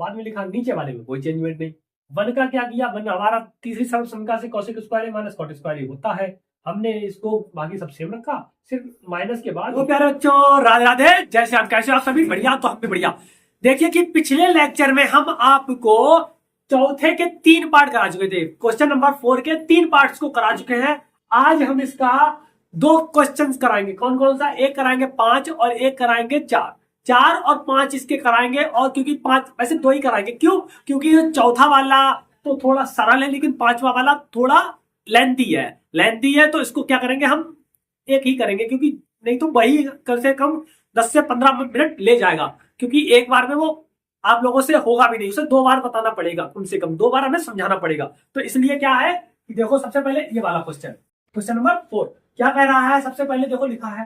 बाद में लिखा नीचे वाले में कोई चेंजमेंट नहीं। वन का क्या किया, वन हमारा तीसरी सर्वसंख्या से कौशिक स्क्वायर ए माइनस कॉट स्क्वायर ए होता है, हमने इसको बाकी सब सेम रखा, सिर्फ माइनस के बाद। तो प्यारे बच्चों राधे राधे, जैसे आप कैसे, आप सभी बढ़िया, तो हम भी बढ़िया। देखिए कि पिछले लेक्चर में हम आपको चौथे के 3 पार्ट करा चुके थे, क्वेश्चन नंबर 4 के 3 पार्ट्स को करा चुके हैं। आज हम इसका 2 क्वेश्चंस कराएंगे। कौन कौन सा, एक कराएंगे 5 और एक कराएंगे 4। 4 और 5 इसके कराएंगे, और क्योंकि 5 वैसे 2 ही कराएंगे, क्यों, क्योंकि चौथा वाला तो थोड़ा सरल है, लेकिन 5वां वाला थोड़ा लेंथी है, तो इसको क्या करेंगे, हम एक ही करेंगे, क्योंकि नहीं तो वही कम से कम 10 से 15 मिनट ले जाएगा, क्योंकि एक बार में वो आप लोगों से होगा भी नहीं, उसे 2 बार बताना पड़ेगा, कम से कम 2 बार हमें समझाना पड़ेगा। तो इसलिए क्या है कि देखो, सबसे पहले ये वाला क्वेश्चन नंबर 4 क्या कह रहा है। सबसे पहले देखो लिखा है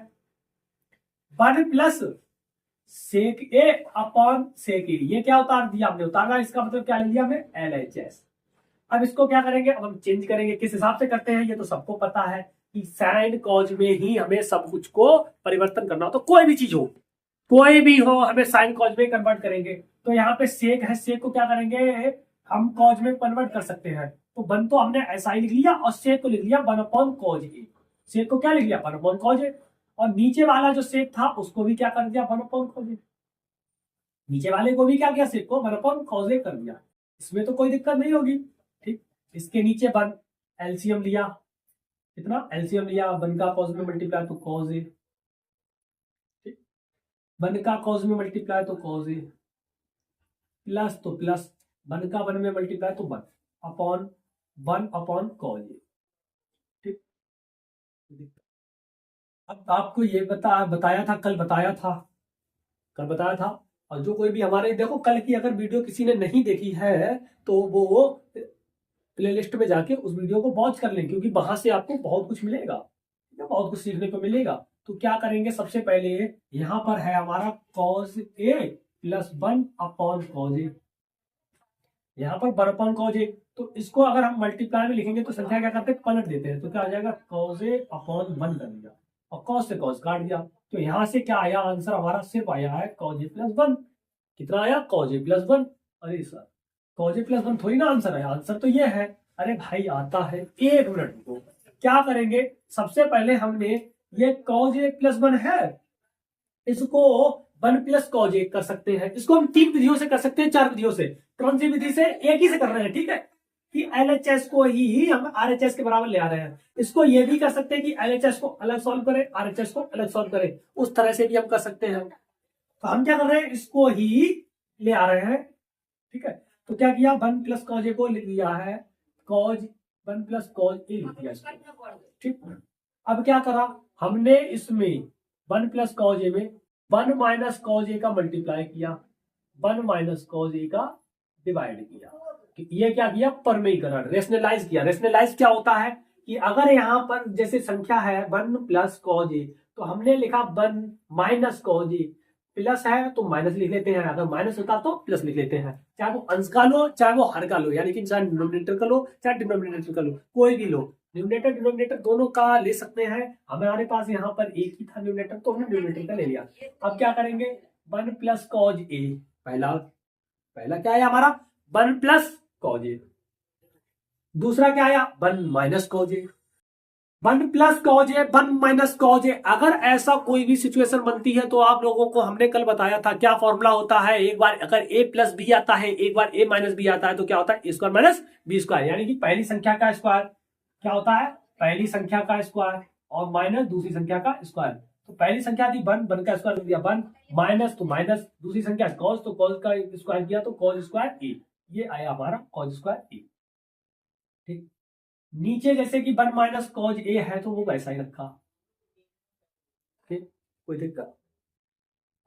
1 प्लस सेक ए अपॉन सेक ए, ये क्या उतार दिया हमने, उतारना इसका मतलब क्या ले लिया हमने, LHS। अब इसको क्या करेंगे, अब हम चेंज करेंगे, किस हिसाब से करते हैं ये तो सबको पता है कि साइन कॉज में ही हमें सब कुछ को परिवर्तन करना हो, तो कोई भी चीज हो, कोई भी हो, हमें साइन कॉज में कन्वर्ट करेंगे। तो यहाँ पे सेक है, सेक को क्या करेंगे, हम कॉज में कन्वर्ट कर सकते हैं। तो 1 तो हमने ऐसा ही लिख लिया, और सेक को लिख लिया 1 अपॉन कॉज ए। सेक को क्या लिख लिया, 1 अपॉन कॉज ए, और नीचे वाला जो सेक था उसको भी क्या कर दिया, 1 अपॉन कॉज ए। नीचे वाले को भी क्या किया, सेक को 1 अपॉन कॉज ए कर दिया। इसमें तो कोई दिक्कत नहीं होगी, ठीक। इसके नीचे 1 एलसीएम लिया, कितना एलसीएम लिया, 1 का कॉज में मल्टीप्लाई तो कॉज ए, 1 का कॉज में मल्टीप्लाई तो कॉज ए, प्लस तो प्लस 1 का 1 में मल्टीप्लाई तो 1 अपॉन कॉज ए, ठीक। अब आपको ये बताया था, कल बताया था। और जो कोई भी हमारे, देखो कल की अगर वीडियो किसी ने नहीं देखी है तो वो प्लेलिस्ट में जाके उस वीडियो को वॉच कर लें, क्योंकि वहां से आपको बहुत कुछ मिलेगा, बहुत कुछ सीखने को मिलेगा। तो क्या करेंगे, सबसे पहले यहां पर है हमारा cos a plus 1 upon cos a, यहां पर 1 अपॉन cos a। तो इसको अगर हम मल्टीप्लाई में लिखेंगे तो संख्या क्या करते हैं, पलट देते हैं, तो क्या आ जाएगा, cos a अपॉन 1 कर दिया, और cos से cos काट दिया। तो यहां से क्या आया आंसर हमारा, सिर्फ आया है cos a प्लस 1। कितना आया, cos a प्लस 1। अरे सर cos a प्लस 1 थोड़ी ना आंसर आया, आंसर तो ये है। अरे भाई आता है, 1 मिनट को क्या करेंगे, सबसे पहले हमने ये cos a प्लस 1 है, इसको 1 प्लस cos a कर सकते हैं। इसको हम 3 विधियों से कर सकते हैं, 4 विधियों से। कौन सी विधि से, एक ही से कर रहे हैं, ठीक है, कि LHS को ही हम RHS के बराबर ले आ रहे हैं। इसको ये भी कर सकते हैं कि LHS को अलग सॉल्व करें, RHS को अलग सॉल्व करें, उस तरह से भी हम कर सकते हैं। तो हम क्या कर रहे हैं, इसको ही ले आ रहे हैं, ठीक है। तो क्या किया, 1 प्लस cos a को लिख दिया है, 1 प्लस cos a लिख दिया इसको, ठीक। अब क्या करा हमने, इसमें 1 प्लस cos a में 1 माइनस cos a का मल्टीप्लाई किया, 1 माइनस cos a का डिवाइड किया। ये क्या किया, परमेयीकरण, रेशनलाइज किया। रेशनलाइज क्या होता है कि अगर यहाँ पर जैसे संख्या है 1 प्लस cos a, तो हमने लिखा 1 माइनस cos a, प्लस है तो माइनस लिख लेते हैं, अगर माइनस होता तो प्लस लिख लेते हैं, चाहे वो अंश का लो चाहे वो हर का लो, यानी कि चाहे डिनोमिनेटर का लो चाहे डिनोमिनेटर का लो, कोई भी लो, न्यूमरेटर डिनोमिनेटर दोनों का ले सकते हैं। हमारे पास यहाँ पर एक ही था न्यूमरेटर, तो हमने न्यूमरेटर का ले लिया। अब क्या करेंगे, 1 प्लस cos a, पहला क्या है हमारा, 1 प्लस cos a, दूसरा क्या आया, 1 minus cos a, 1 plus cos a, 1 minus cos a। अगर ऐसा कोई भी सिचुएशन बनती है तो आप लोगों को हमने कल बताया था क्या फॉर्मूला होता है, एक बार अगर a प्लस बी आता है, एक बार a माइनस बी आता है, तो क्या होता है, a square minus B square, यानी कि पहली संख्या का स्क्वायर क्या होता है, पहली संख्या का स्क्वायर, और माइनस दूसरी संख्या का स्क्वायर। तो पहली संख्या थी 1 का स्क्वायर दिया 1, माइनस तो माइनस, दूसरी संख्या cos, तो cos का स्क्वायर किया तो cos स्क्वायर a, ये आया हमारा cos स्क्वायर a, ठीक। नीचे जैसे कि 1 माइनस cos a है तो वो वैसा ही रखा, ठीक, कोई दिक्कत।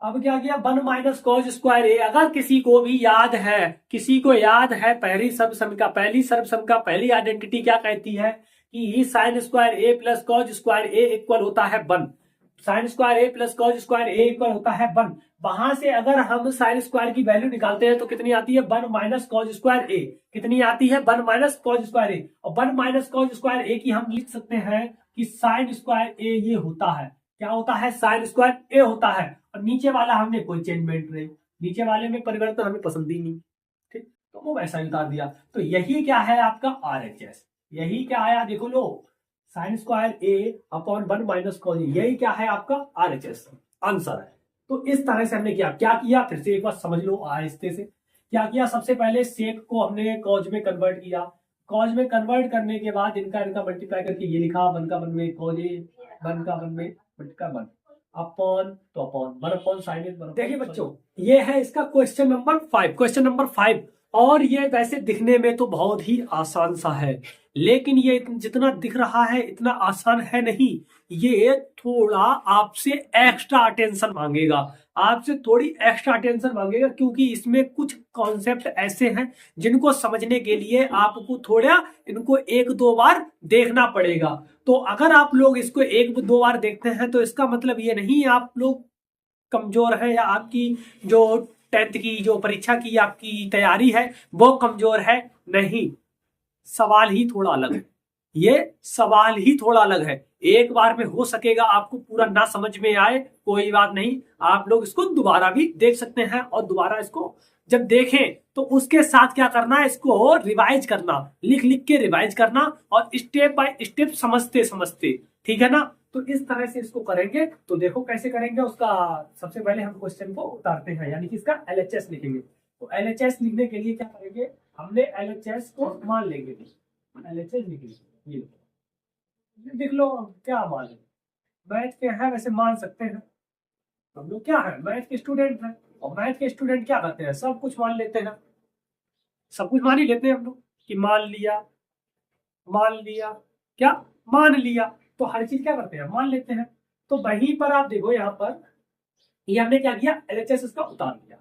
अब क्या किया, 1 माइनस cos स्क्वायर a। अगर किसी को याद है पहली सर्वसंख्या पहली आइडेंटिटी क्या कहती है कि sine square a plus cos square a equal होता है 1, sine square a plus cos square a equal होता है 1। वहां से अगर हम साइन स्क्वायर की वैल्यू निकालते हैं तो कितनी आती है, 1 माइनस cos स्क्वायर a, कितनी आती है, 1 माइनस cos स्क्वायर a, और 1 माइनस cos स्क्वायर a की हम लिख सकते हैं कि साइन स्क्वायर a ये होता है, क्या होता है, साइन स्क्वायर a होता है। और नीचे वाला हमने कोई चेंजमेंट नहीं, नीचे वाले में परिवर्तन हमें पसंद ही नहीं, तो वो वैसा ही उतार दिया। तो यही क्या है आपका RHS, यही क्या आया देखो लो, साइन स्क्वायर ए अपॉन 1 माइनस कॉज, यही क्या है आपका RHS आंसर है। तो इस तरह से हमने क्या किया, फिर से एक बार समझ लो आहिस्ते से। क्या किया, सबसे पहले सेक को हमने कॉज में कन्वर्ट किया, कॉज में कन्वर्ट करने के बाद इनका मल्टीप्लाई करके ये लिखा 1 का 1 में कॉज ए, 1 का 1 में मल्टीप्लाई 1 अपॉन, तो अपॉन 1 अपॉन साइन ए। देखिए बच्चों, ये है इसका क्वेश्चन नंबर 5, क्वेश्चन नंबर 5। और ये वैसे दिखने में तो बहुत ही आसान सा है, लेकिन ये जितना दिख रहा है इतना आसान है नहीं, ये थोड़ा आपसे एक्स्ट्रा अटेंशन मांगेगा, आपसे थोड़ी एक्स्ट्रा अटेंशन मांगेगा, क्योंकि इसमें कुछ कॉन्सेप्ट ऐसे हैं जिनको समझने के लिए आपको थोड़ा इनको 1-2 बार देखना पड़ेगा। तो अगर आप लोग इसको 1-2 बार देखते हैं तो इसका मतलब ये नहीं आप लोग कमजोर है, या आपकी जो 10th की जो परीक्षा की आपकी तैयारी है वो कमजोर है, नहीं, सवाल ही थोड़ा अलग है, ये सवाल ही थोड़ा अलग है। एक बार में हो सकेगा आपको पूरा ना समझ में आए, कोई बात नहीं, आप लोग इसको दोबारा भी देख सकते हैं, और दोबारा इसको जब देखें तो उसके साथ क्या करना है, इसको रिवाइज करना, लिख लिख के रिवाइज करना, और स्टेप बाय स्टेप समझते समझते, ठीक है ना। तो इस तरह से इसको करेंगे। तो देखो कैसे करेंगे उसका, सबसे पहले हम क्वेश्चन को उतारते हैं, यानी कि इसका LHS लिखेंगे। तो LHS लिखने के लिए क्या करेंगे, हमने LHS को मान लेंगे, LHS लिखेंगे, ये देख लो क्या मान लेंगे, मैथ के हैं वैसे मान सकते हैं, हम लोग क्या है मैथ के स्टूडेंट हैं, और मैथ के स्टूडेंट क्या करते हैं, सब कुछ मान लेते हैं, सब कुछ मान ही लेते हैं हम लोग, कि मान लिया, क्या मान लिया, तो हर चीज क्या करते हैं मान लेते हैं। तो वहीं पर आप देखो यहाँ पर, ये हमने क्या किया, LHS इसका उतार लिया,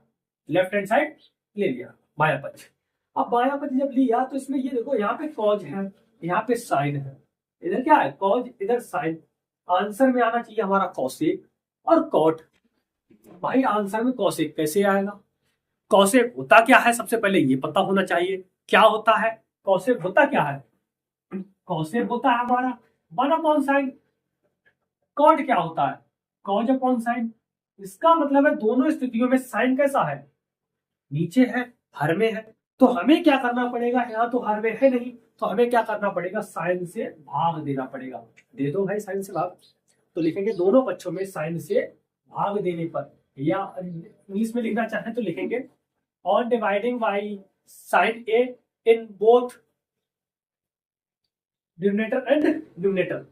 लेफ्ट हैंड साइड ले लिया, बाया पक्ष। अब बाया पक्ष जब लिया तो इसमें ये देखो, यहाँ पे कॉज है, यहाँ पे साइन है, इधर क्या है कॉज, इधर साइन, आंसर में आना चाहिए हमारा कॉसेक और कॉट। भाई आंसर में कॉसेक कैसे आएगा, कॉसेक होता क्या है, सबसे पहले ये पता होना चाहिए क्या होता है, कॉसेक होता क्या है, कॉसेक होता है हमारा 1 अपॉन साइन। कॉट क्या होता है, कॉज अपॉन साइन। इसका मतलब है दोनों स्थितियों में साइन कैसा है, नीचे है, हर में है। तो हमें क्या करना पड़ेगा, यहाँ तो हर में है नहीं, तो हमें क्या करना पड़ेगा, साइन से भाग देना पड़ेगा। दे दो भाई साइन से भाग, तो लिखेंगे दोनों पक्षों में साइन से भाग देने पर, या इंग्लिश में लिखना चाहें तो लिखेंगे on dividing by sine A in both denominator and numerator,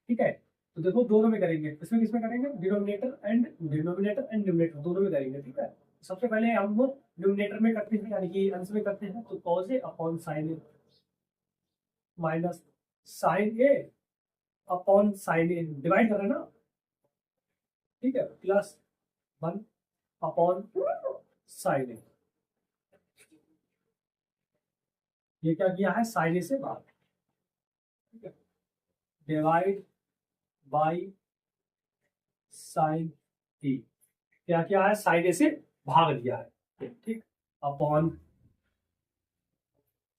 ठीक है। तो देखो दोनों में करेंगे, इसमें किसमें करेंगे, डिनोमिनेटर एंड न्यूमरेटर दोनों में करेंगे, ठीक है। सबसे पहले हम वो न्यूमरेटर में करते हैं, यानी कि अंश में करते हैं, तो कॉज ए अपॉन साइन ए माइनस साइन ए अपॉन साइन ए, डिवाइड कर रहे हैं ना, ठीक है, प्लस 1 अपॉन साइन ए, ये क्या किया है, साइन ए से भाग, ठीक है, डिवाइड बाई साइन ए, क्या किया है, साइन ए से भाग दिया है, ठीक, अपॉन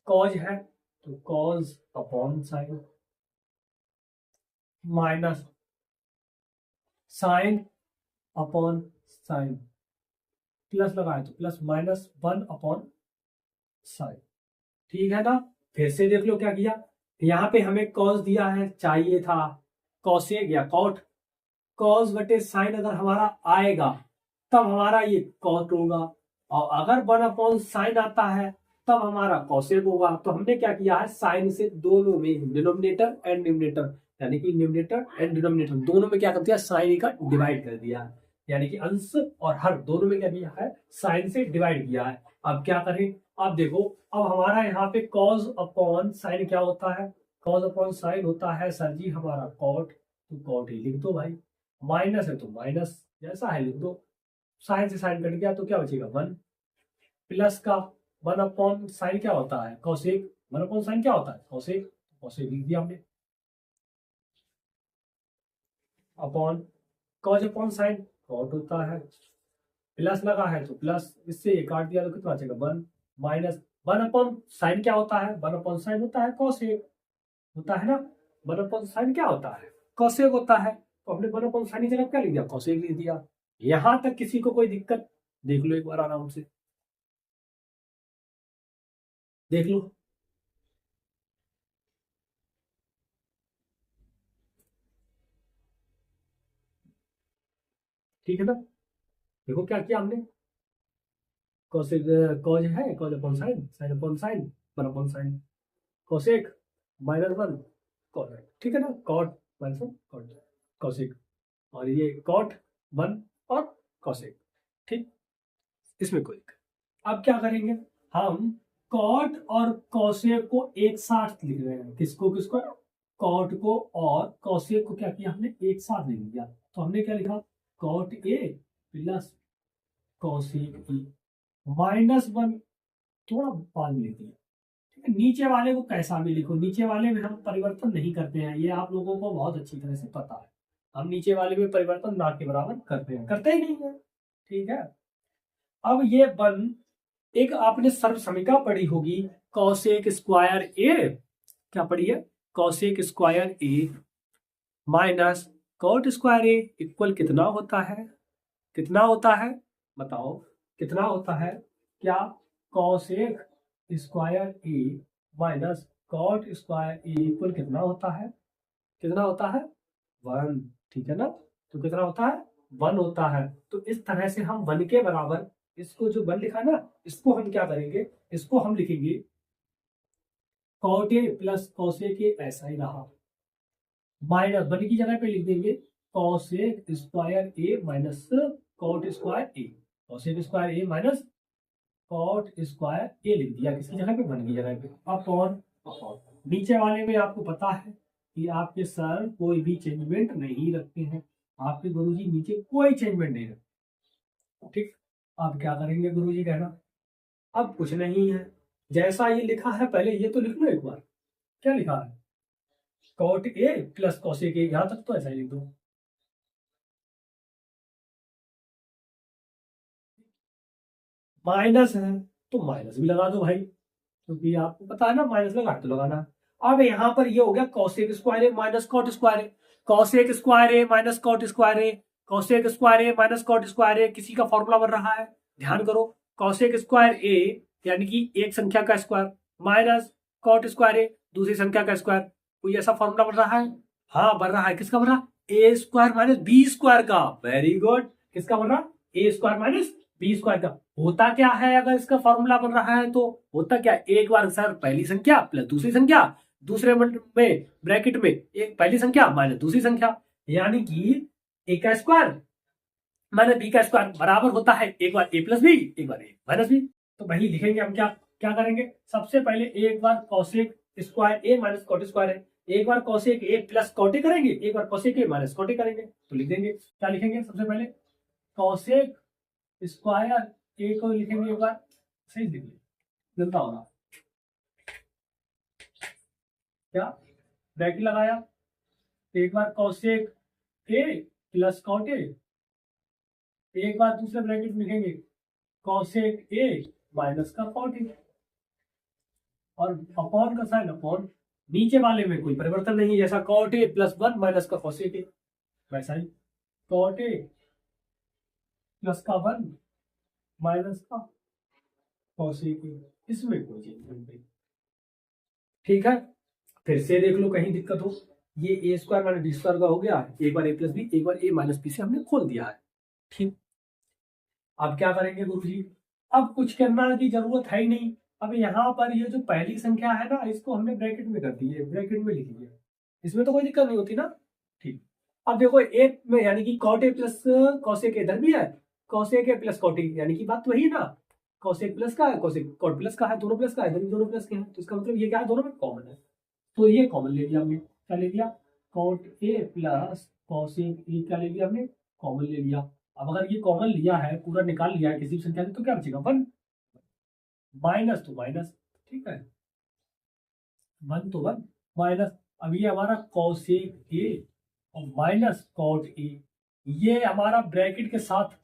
कॉज है तो cause upon sign, minus sign upon sign, plus लगाए तो प्लस माइनस 1 अपॉन साइन, ठीक है ना। फिर से देख लो क्या किया, यहाँ पे हमें कॉस दिया है, चाहिए था कॉसेक या कॉट, कॉस बटे साइन अगर हमारा आएगा तब हमारा ये कॉट होगा, और अगर 1 अपॉन साइन आता है तब हमारा कॉसेक होगा। तो हमने क्या किया है, साइन से दोनों में डिनोमिनेटर एंड न्यूमरेटर, यानी कि न्यूमरेटर एंड डिनोमिनेटर दोनों में क्या कर दिया, साइन का डिवाइड कर दिया है, यानी कि अंश और हर दोनों में क्या किया है, साइन से डिवाइड किया है। अब क्या करें, अब देखो, अब हमारा यहाँ पे कॉज अपॉन साइन क्या होता है, कॉज अपॉन साइन होता है सर जी हमारा कॉट, तो कॉट ही लिख दो भाई, माइनस है तो माइनस जैसा है लिख दो, साइन से साइन कट गया तो क्या बचेगा 1, प्लस का 1 अपॉन साइन क्या होता है कॉसेक, 1 अपॉन साइन क्या होता है कॉसेक, कॉसेक लिख दिया हमने, upon cos upon sine cot होता है, प्लस लगा है तो प्लस, इससे ये काट दिया तो कितना बचेगा 1, माइनस 1 अपॉन साइन क्या होता है, 1 अपॉन साइन होता है कॉसेक, होता है ना, 1 अपॉन साइन क्या होता है कॉसेक होता है, तो हमने 1 अपॉन साइन की जगह क्या लिख दिया, कॉसेक लिख दिया। यहां तक किसी को कोई दिक्कत, देख लो एक बार आराम से। देख लो। ठीक है ना, देखो क्या किया हमने, कॉसेक, कॉज है cos upon sine, sine upon sine, one upon sine, cosec -1 cot, ठीक है ना, कॉट -1 कॉट कोसेक, और ये कॉट 1 और कोसेक, ठीक, इसमें कोई दिक्कत। अब क्या करेंगे हम, कॉट और कोसेक को एक साथ लिख रहे हैं, किसको किसको, कॉट को और कोसेक को क्या किया हमने, एक साथ लिख दिया। तो हमने क्या लिखा, cot A plus cosec A -1, थोड़ा बाद में लिख दिया। ठीक है, नीचे वाले को कैसा भी लिखो, नीचे वाले में हम परिवर्तन नहीं करते हैं, ये आप लोगों को बहुत अच्छी तरह से पता है, हम नीचे वाले में परिवर्तन ना के बराबर करते हैं, करते ही नहीं है। ठीक है, अब ये बन, एक आपने सर्व समीकरण पढ़ी होगी, कॉसेक स्क्वायर ए, क्या पढ़ी है, कॉसेक स्क्वायर ए माइनस कॉट स्क्वायर ए इक्वल कितना होता है, कितना होता है, बताओ कितना होता है, क्या कॉसेक स्क्वायर ए माइनस कॉट स्क्वायर ए इक्वल कितना होता है, कितना होता है 1, ठीक है ना, तो कितना होता है 1 होता है। तो इस तरह से हम 1 के बराबर, इसको जो 1 लिखा ना, इसको हम क्या करेंगे, इसको हम लिखेंगे cot A plus cosec A, ऐसा ही रहा, माइनस 1 की जगह पे लिख देंगे कॉसेक स्क्वायर ए माइनस कॉट स्क्वायर ए, कॉसेक स्क्वायर ए माइनस कॉट स्क्वायर ए लिख दिया, किसकी जगह पे 1 की जगह पे, अपॉन अपॉन, नीचे वाले में आपको पता है कि आपके सर कोई भी चेंजमेंट नहीं रखते हैं, आपके गुरुजी नीचे कोई चेंजमेंट नहीं रखते। ठीक, अब क्या करेंगे गुरुजी कहना, अब कुछ नहीं है, जैसा ये लिखा है पहले ये तो लिख लो एक बार, क्या लिखा है, cot A plus cosec A, यहां तक तो ऐसा ही लिख दो, माइनस है तो माइनस भी लगा दो भाई, क्योंकि आपको पता है ना माइनस लगा तो लगाना। अब यहाँ पर ये हो गया कॉसेक स्क्वायर ए माइनस कॉट स्क्वायर ए, कॉसेक स्क्वायर ए माइनस कॉट स्क्वायर ए, कॉसेक स्क्वायर ए माइनस कॉट स्क्वायर ए, किसी का फॉर्मूला बन रहा है, ध्यान करो, कॉसेक स्क्वायर ए यानी कि एक संख्या का स्क्वायर माइनस कॉट स्क्वायर ए दूसरी संख्या का स्क्वायर, कोई ऐसा फॉर्मूला बन रहा है, हाँ बन रहा है, किसका बन रहा, ए स्क्वायर माइनस बी स्क्वायर का, वेरी गुड, किसका बन रहा, ए स्क्वायर माइनस बी स्क्वायर का। होता क्या है अगर इसका फॉर्मूला बन रहा है तो होता क्या, एक बार सर पहली संख्या प्लस दूसरी संख्या, दूसरे में ब्रैकेट में एक पहली संख्या माइनस दूसरी संख्या, यानी कि ए का स्क्वायर माइनस बी का स्क्वायर बराबर होता है एक बार ए प्लस बी एक बार ए माइनस बी। तो वही लिखेंगे हम, क्या क्या करेंगे, सबसे पहले एक बार कॉसेक स्क्वायर ए माइनस कॉट स्क्वायर है, एक बार कॉसेक ए प्लस कॉटे करेंगे, एक बार कॉसेक ए माइनस कॉटे करेंगे, तो लिख देंगे, क्या लिखेंगे सबसे पहले कॉसेक स्क्वायर ए को लिखेंगे एक बार, सही लिख मिलता होगा, क्या ब्रैकेट लगाया, एक बार cosec A plus cot A, एक बार दूसरे ब्रैकेट में लिखेंगे कॉसेक ए माइनस का कॉट ए, और अपॉन का साइन अपॉन, नीचे वाले में कोई परिवर्तन नहीं है, जैसा कॉट ए प्लस 1 माइनस का कॉसेक ए, वैसा ही कॉट ए प्लस का 1 माइनस का कॉसेक ए, इसमें कोई चेंज नहीं। ठीक है, फिर से देख लो कहीं दिक्कत हो, ये ए स्क्वायर माइनस बी स्क्वायर का हो गया है, एक बार ए प्लस बी एक बार ए माइनस बी से हमने खोल दिया है। ठीक, अब क्या करेंगे गुरुजी, अब कुछ करना की जरूरत है ही नहीं, अब यहाँ पर ये जो पहली संख्या है ना, इसको हमने ब्रैकेट में कर दी है, ब्रैकेट में लिख दिया, इसमें तो कोई दिक्कत नहीं होती ना। ठीक, अब देखो एक में यानी कि cot A plus cosec A इधर भी है, cosec A plus cot A यानी कि बात वही है ना, कॉसेक प्लस का है कॉसेक कॉट प्लस का है, दोनों प्लस का है, इधर भी दोनों प्लस के हैं, तो इसका मतलब ये क्या है, दोनों में कॉमन है, तो ये कॉमन ले लिया हमने, क्या ले लिया, cot A plus cosec A, क्या ले लिया हमने, कॉमन ले लिया। अब अगर ये कॉमन लिया है, पूरा निकाल लिया है किसी भी संख्या से, तो क्या बचेगा 1, माइनस तो माइनस, ठीक है 1 तो 1 माइनस, अब ये हमारा कॉसेक ए और माइनस कॉट ए, ये हमारा ब्रैकेट के साथ,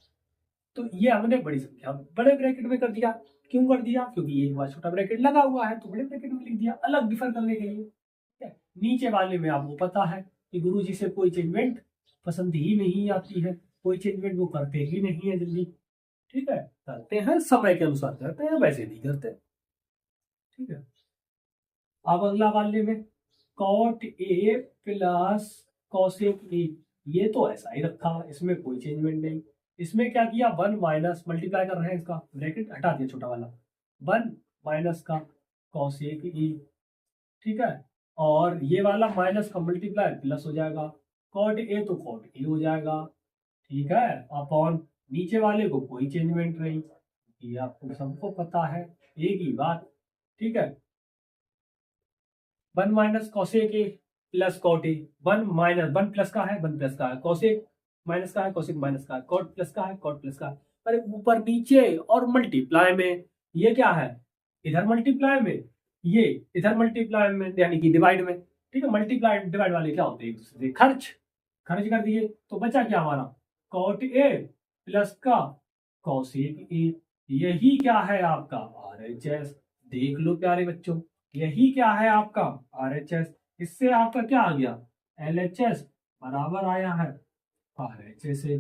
तो ये हमने बड़ी संख्या बड़े ब्रैकेट में कर दिया, क्यों कर दिया, क्योंकि ये एक बार छोटा ब्रैकेट लगा हुआ है तो बड़े ब्रैकेट में लिख दिया, अलग डिफर करने के लिए। ठीक है, नीचे वाले में आपको पता है कि गुरुजी से कोई चेंजमेंट पसंद ही नहीं आती है, कोई चेंजमेंट वो करते ही नहीं है जल्दी, ठीक है, करते हैं समय के अनुसार करते हैं, वैसे नहीं करते। ठीक है। अब अगला वाले में cot A plus cosec A, ये तो ऐसा ही रखा, इसमें कोई चेंजमेंट नहीं। इसमें क्या किया, 1 माइनस मल्टीप्लाई कर रहे हैं, इसका ब्रैकेट हटा दिया छोटा वाला, 1 माइनस का कॉसेक ए, ठीक है। और ये वाला माइनस का मल्टीप्लाई प्लस हो जाएगा, कॉट ए तो कॉट ए हो जाएगा, ठीक है। अपॉन नीचे वाले को कोई चेंजमेंट नहीं, ये आपको सबको पता है, एक ही बात, ठीक है। 1 minus cosec A plus cot A, 1 minus 1 plus का है 1 प्लस का है, कॉसेक माइनस का है कॉसेक माइनस का है, कॉट प्लस का है कॉट प्लस का है। अरे ऊपर नीचे और मल्टीप्लाई में, ये क्या है, इधर मल्टीप्लाई में, ये इधर मल्टीप्लाई में, यानी कि डिवाइड में, ठीक है। मल्टीप्लाई डिवाइड वाले क्या होते हैं, एक दूसरे से खर्च कर दिए, तो बचा क्या हमारा, कॉट ए प्लस का कॉसेक ए, यही क्या है आपका RHS। देख लो प्यारे बच्चों, यही क्या है आपका RHS। इससे आपका क्या आ गया, LHS बराबर आया है RHS से,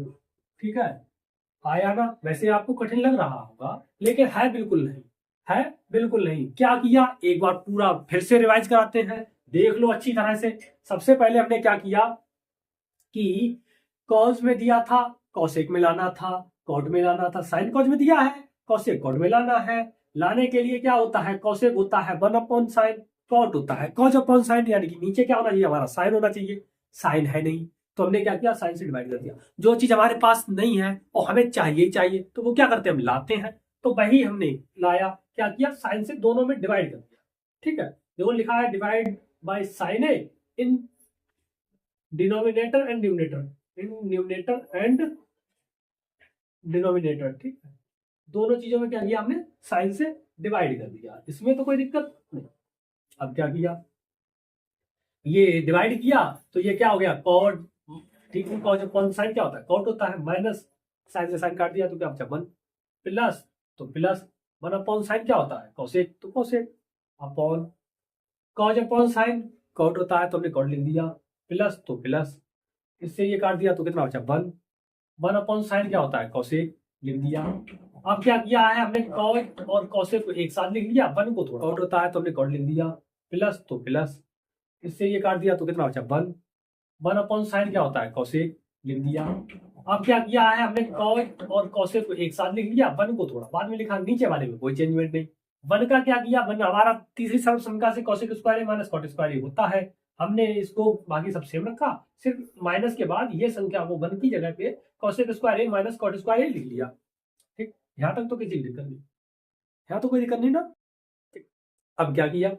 ठीक है। आया ना, वैसे आपको कठिन लग रहा होगा, लेकिन है बिल्कुल नहीं, है बिल्कुल नहीं। क्या किया, एक बार पूरा फिर से रिवाइज कराते हैं, देख लो अच्छी तरह से। सबसे पहले हमने क्या किया कि कॉस में दिया था, कॉसेक में लाना था, कॉट में लाना था, साइन कॉस में दिया है, कॉसेक कॉट में लाना है। लाने के लिए क्या होता है, कॉसेक होता है 1 अपॉन साइन, कॉट होता है कॉस अपॉन साइन, यानी कि नीचे क्या होना चाहिए हमारा, साइन होना चाहिए, साइन है नहीं, तो हमने क्या किया, साइन से डिवाइड कर दिया। जो चीज हमारे पास नहीं है और हमें चाहिए ही चाहिए, तो वो क्या करते हैं, हम लाते हैं, तो वही हमने लाया, क्या किया, साइन से दोनों में डिवाइड कर दिया, ठीक है। देखो लिखा है divide by sine A in denominator and numerator, in numerator and denominator, ठीक है। दोनों चीजों में क्या किया हमने, साइन से डिवाइड कर दिया, इसमें तो कोई दिक्कत नहीं। अब क्या किया, ये डिवाइड किया तो ये क्या हो गया, कॉट, ठीक है। कॉट अपॉन साइन क्या होता है, कॉट होता है, माइनस साइन से साइन काट दिया तो क्या बचा 1, प्लस तो प्लस 1 अपॉन साइन क्या होता है, कॉसेक तो cosec, upon cos upon sine cot होता है तो हमने कॉट लिख दिया, प्लस तो प्लस, इससे ये काट दिया तो कितना बचा 1, 1 अपॉन साइन क्या होता है, कॉसेक लिख दिया। अब क्या किया है हमने, कॉट और कॉसेक को एक साथ लिख लिया, 1 को थोड़ा कॉट होता है तो हमने कॉट लिख दिया, प्लस तो प्लस, इससे ये काट दिया तो कितना बचा 1, 1 अपॉन साइन क्या होता है, कॉसेक लिख दिया। अब क्या किया है हमने, कॉट और कॉसेक को एक साथ लिख लिया, 1 को थोड़ा बाद में लिखा, नीचे वाले में कोई चेंजमेंट नहीं। 1 का क्या किया, 1 हमारा तीसरी संख्या से cosec square minus cot square होता है, हमने इसको बाकी सब सेम रखा, सिर्फ माइनस के बाद ये संख्या वो 1 की जगह पे cosec square minus cot square लिख लिया, ठीक। यहाँ तक तो किसी दिक्कत नहीं, यहाँ तो कोई दिक्कत नहीं ना। अब क्या किया,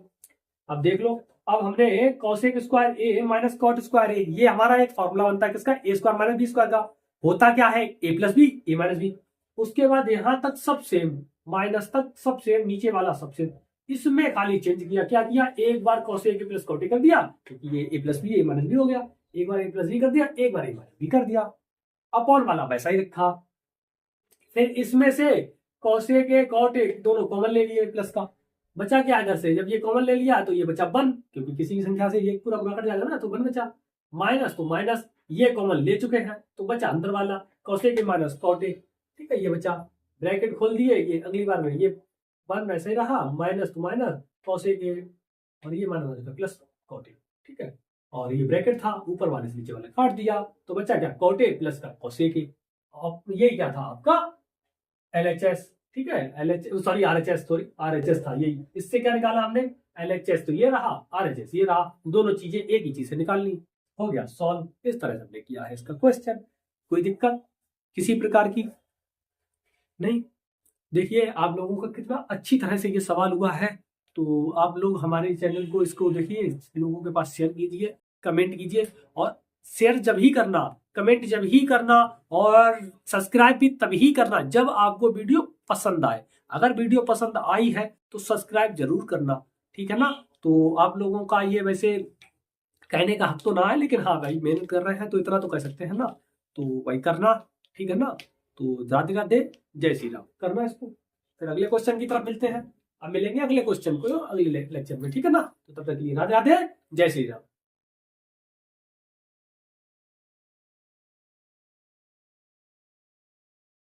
अब देख लो, अब हमने कॉसेक स्क्वायर ए माइनस कॉट स्क्वायर ए, ये हमारा एक फॉर्मूला बनता है किसका, ए स्क्वायर माइनस बी स्क्वायर का, होता क्या है ए plus B A minus B, उसके बाद यहां तक सब सेम, माइनस तक सब सेम, नीचे वाला सब सेम, इसमें खाली चेंज किया, क्या किया, एक बार cosec A plus cot A कर दिया क्योंकि ये A plus B A minus B हो गया, एक बार ए प्लस बी कर दिया, एक बार ए माइनस बी कर दिया, अपॉन वाला वैसा ही रखा। फिर इसमें से कॉसेक ए कॉट ए दोनों कॉमन ले लिए प्लस का, बचा क्या इधर से, जब ये कॉमन ले लिया तो ये बचा 1, क्योंकि किसी की संख्या से ये पूरा पूरा कट जाएगा ना, तो 1 बचा, माइनस तो माइनस, ये कॉमन ले चुके हैं तो बचा अंदर वाला cosec A minus cot A, ठीक है। ये बचा, ब्रैकेट खोल दिए, ये अगली बार में ये 1 वैसे ही रहा, माइनस तो माइनस कॉसेक ए और ये माइनस प्लस कॉट ए, ठीक है। और ये ब्रैकेट था, ऊपर वाले से नीचे वाले काट दिया, तो बचा क्या, कॉट ए प्लस का कॉसेक ए, और ये क्या था आपका LHS, ठीक है। RHS था यही, इससे क्या निकाला हमने, LHS तो ये रहा, RHS ये रहा, दोनों चीजें एक ही चीज से निकालनी, हो गया सॉल्व। इस तरह से हमने किया है इसका क्वेश्चन, कोई दिक्कत किसी प्रकार की नहीं। देखिए आप लोगों का कितना अच्छी तरह से ये सवाल हुआ है, तो आप लोग हमारे चैनल को इसको देखिए, लोगों के पास शेयर कीजिए, कमेंट कीजिए, और शेयर जब ही करना, कमेंट जब ही करना, और सब्सक्राइब भी तभी करना जब आपको वीडियो पसंद आए। अगर वीडियो पसंद आई है तो सब्सक्राइब जरूर करना, ठीक है ना। तो आप लोगों का ये वैसे कहने का हक तो ना है, लेकिन हाँ भाई मेहनत कर रहे हैं तो इतना तो कह सकते हैं ना, तो वही करना, ठीक है ना। तो राधे राधे, जय श्री राम करना इसको। फिर अगले क्वेश्चन की तरफ मिलते हैं, अब मिलेंगे अगले क्वेश्चन को अगले लेक्चर में, ठीक है ना। तो तब तक के लिए राधे राधे, जय श्री राम।